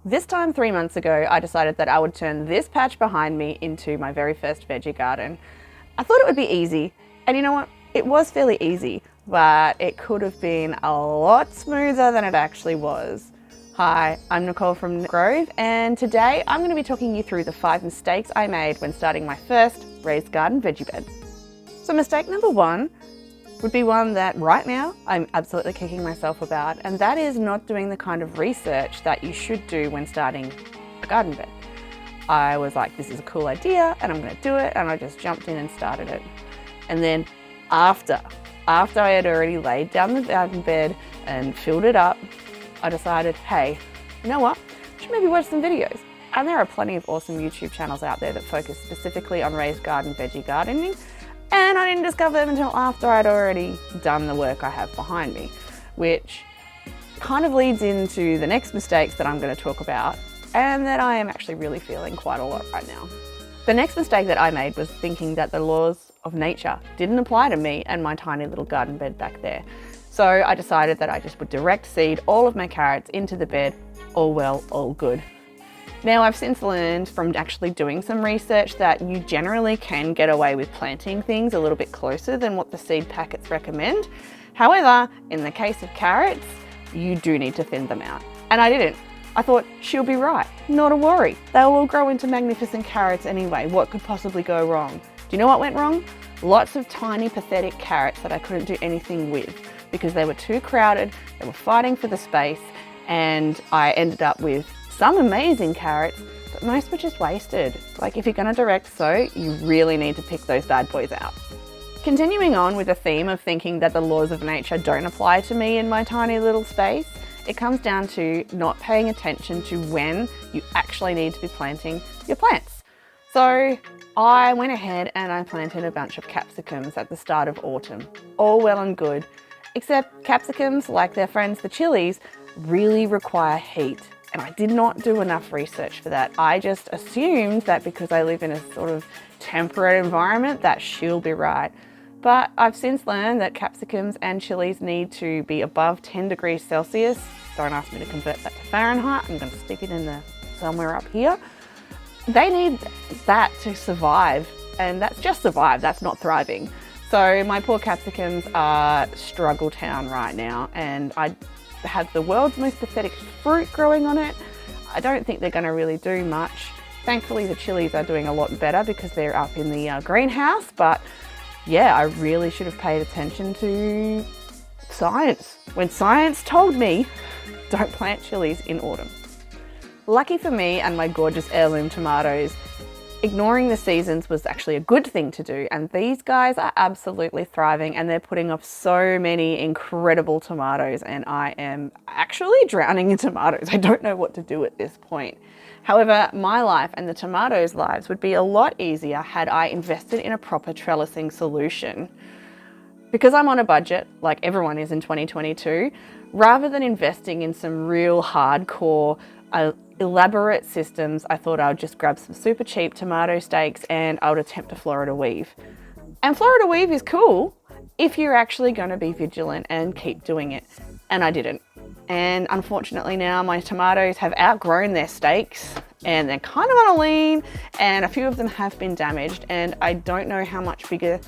This time 3 months ago, I decided that I would turn this patch behind me into my very first veggie garden. I thought it would be easy, and you know what? It was fairly easy, but it could have been a lot smoother than it actually was. Hi, I'm Nicole from Grove, and today I'm going to be talking you through the 5 mistakes I made when starting my first raised garden veggie bed. So mistake number 1 would be one that right now I'm absolutely kicking myself about, and that is not doing the kind of research that you should do when starting a garden bed. I was like, this is a cool idea and I'm going to do it, and I just jumped in and started it. And then after I had already laid down the garden bed and filled it up, I decided, hey, you know what? I should maybe watch some videos. And there are plenty of awesome YouTube channels out there that focus specifically on raised garden veggie gardening. And I didn't discover them until after I'd already done the work I have behind me, which kind of leads into the next mistakes that I'm going to talk about, and that I am actually really feeling quite a lot right now. The next mistake that I made was thinking that the laws of nature didn't apply to me and my tiny little garden bed back there. So I decided that I just would direct seed all of my carrots into the bed, all well, all good. Now, I've since learned from actually doing some research that you generally can get away with planting things a little bit closer than what the seed packets recommend. However, in the case of carrots, you do need to thin them out. And I didn't. I thought, she'll be right, not a worry. They'll all grow into magnificent carrots anyway. What could possibly go wrong? Do you know what went wrong? Lots of tiny, pathetic carrots that I couldn't do anything with because they were too crowded, they were fighting for the space, and I ended up with some amazing carrots, but most were just wasted. Like, if you're going to direct sow, you really need to pick those bad boys out. Continuing on with the theme of thinking that the laws of nature don't apply to me in my tiny little space, it comes down to not paying attention to when you actually need to be planting your plants. So I went ahead and I planted a bunch of capsicums at the start of autumn. All well and good, except capsicums, like their friends the chilies, really require heat. And I did not do enough research for that. I just assumed that because I live in a sort of temperate environment that she'll be right. But I've since learned that capsicums and chilies need to be above 10 degrees Celsius. Don't ask me to convert that to Fahrenheit. I'm going to stick it in there somewhere up here. They need that to survive, and that's just survive, that's not thriving. So my poor capsicums are struggle town right now, and I have the world's most pathetic fruit growing on it. I don't think they're going to really do much. Thankfully, the chilies are doing a lot better because they're up in the greenhouse, but yeah, I really should have paid attention to science when science told me don't plant chilies in autumn. Lucky for me and my gorgeous heirloom tomatoes, ignoring the seasons was actually a good thing to do, and these guys are absolutely thriving and they're putting off so many incredible tomatoes, and I am actually drowning in tomatoes. I don't know what to do at this point. However, my life and the tomatoes' lives would be a lot easier had I invested in a proper trellising solution. Because I'm on a budget, like everyone is in 2022, rather than investing in some real hardcore elaborate systems, I thought I would just grab some super cheap tomato stakes and I would attempt a Florida weave. And Florida weave is cool if you're actually going to be vigilant and keep doing it. And I didn't. And unfortunately now my tomatoes have outgrown their stakes and they're kind of on a lean, and a few of them have been damaged, and I don't know how much bigger.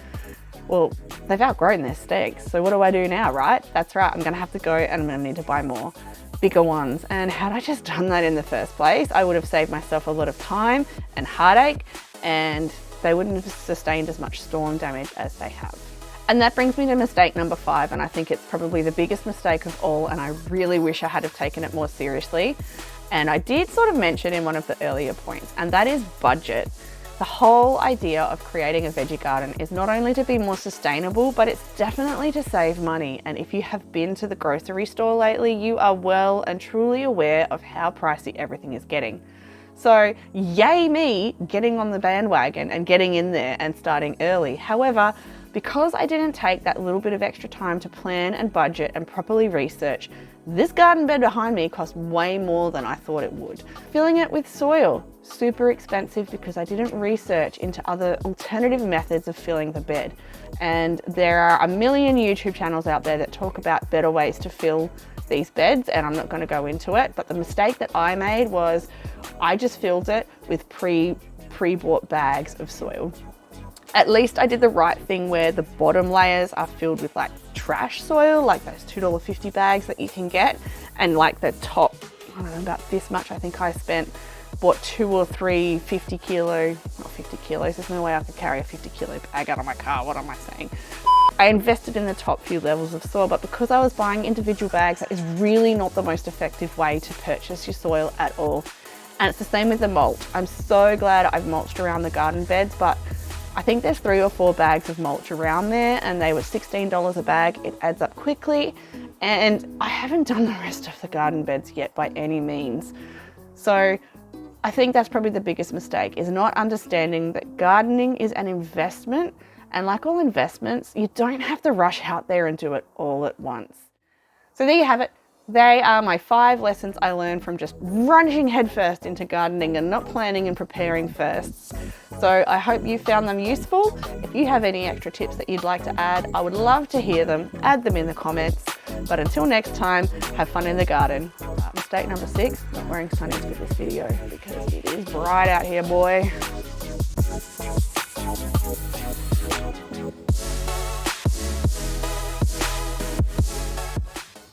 Well, they've outgrown their stakes. So what do I do now, right? That's right, I'm going to have to go and I'm going to need to buy more bigger ones. And had I just done that in the first place, I would have saved myself a lot of time and heartache, and they wouldn't have sustained as much storm damage as they have. And that brings me to mistake number 5, and I think it's probably the biggest mistake of all, and I really wish I had have taken it more seriously. And I did sort of mention in one of the earlier points, and that is budget. The whole idea of creating a veggie garden is not only to be more sustainable, but it's definitely to save money. And if you have been to the grocery store lately, you are well and truly aware of how pricey everything is getting. So yay me getting on the bandwagon and getting in there and starting early. However, because I didn't take that little bit of extra time to plan and budget and properly research, this garden bed behind me cost way more than I thought it would. Filling it with soil, super expensive because I didn't research into other alternative methods of filling the bed. And there are a million YouTube channels out there that talk about better ways to fill these beds, and I'm not going to go into it, but the mistake that I made was I just filled it with pre-bought bags of soil. At least I did the right thing where the bottom layers are filled with like trash soil, like those $2.50 bags that you can get, and like the top, I don't know, about this much, I think I bought 2 or 3 50 kilo, not 50 kilos, there's no way I could carry a 50 kilo bag out of my car, what am I saying? I invested in the top few levels of soil, but because I was buying individual bags, that is really not the most effective way to purchase your soil at all. And it's the same with the mulch. I'm so glad I've mulched around the garden beds, but I think there's 3 or 4 bags of mulch around there, and they were $16 a bag. It adds up quickly, and I haven't done the rest of the garden beds yet by any means. So I think that's probably the biggest mistake, is not understanding that gardening is an investment, and like all investments, you don't have to rush out there and do it all at once. So there you have it. They are my 5 lessons I learned from just running headfirst into gardening and not planning and preparing first. So I hope you found them useful. If you have any extra tips that you'd like to add, I would love to hear them. Add them in the comments. But until next time, have fun in the garden. Mistake number 6, not wearing sunnies for this video because it is bright out here, boy.